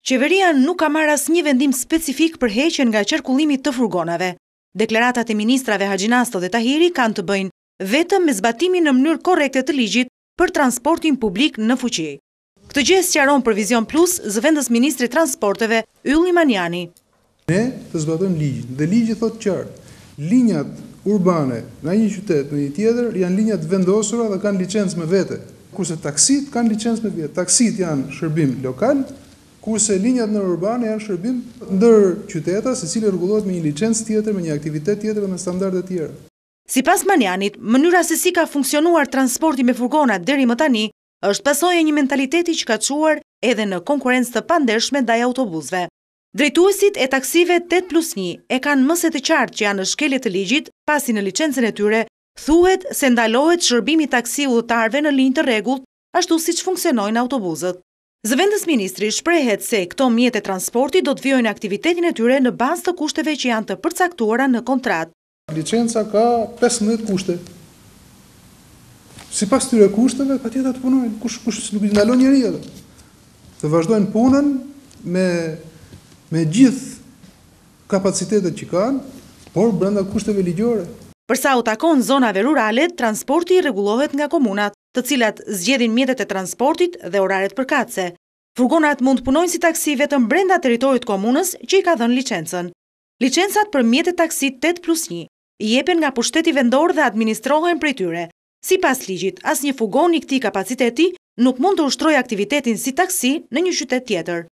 Qeveria nuk ka marrë asnjë vendim specifik për heqjen nga qarkullimi të furgonave. Deklaratat e ministrave Haxhinasto dhe Tahiri kanë të bëjnë vetëm me zbatimin në mënyrë korrekte të ligjit për transportin publik në fuqi. Këtë gjë sqaron për Vizion Plus zëvendës ministri i transporteve Ylli Manjani. Ne të zbatojmë ligjin dhe ligji thotë qartë, linjat urbane nga një qytet në një tjetër janë linjat vendosura dhe kanë licencë me vete. Kurse taksit kanë licencë me vete. Taksit janë shërbim lokal, kurse linjat në urbane janë shërbim ndër qyteta, secili rregullohet me një licencë tjetër, me një aktivitet tjetër dhe me standarde të tjera. Sipas Manjanit, mënyra se si ka funksionuar transporti me furgona deri më tani është pasojë e një mentaliteti që ka çuar edhe në konkurrencë të pandershme ndaj autobusëve. Drejtuesit e taksive 8+1 e kanë mëse të qartë që janë në shkelje të ligjit, pasi në licencën e tyre thuhet se ndalohet shërbimi taksi udhëtarëve në linjë të rregullt, ashtu siç funksionojnë autobusët. Zëvendës ministri shprehet se këto mjete transporti do të vijojnë aktivitetin e tyre në bazë të kushteve që janë të përcaktuara në kontratë. Licenca ka 15 kushte. Sipas këtyre kushteve, patjetër të punojnë. Kush nuk i ndalon njeriu atë. Të vazhdojnë punën me gjithë kapacitetet që kanë, por brenda kushteve ligjore. Përsa u takon zonave rurale, transporti rregullohet nga komunat, të cilat zgjedhin mjetet e transportit dhe oraret përkatëse. Furgonat mund të punojnë si taksi vetëm brenda territorit të komunës që i ka dhënë licencën. Licencat për mjetet taksi 8+1 i jepen nga pushteti vendor dhe administrohen prej tyre. Sipas ligjit, asnjë furgon i këtij kapaciteti nuk mund të ushtrojë aktivitetin si taksi në një qytet tjetër.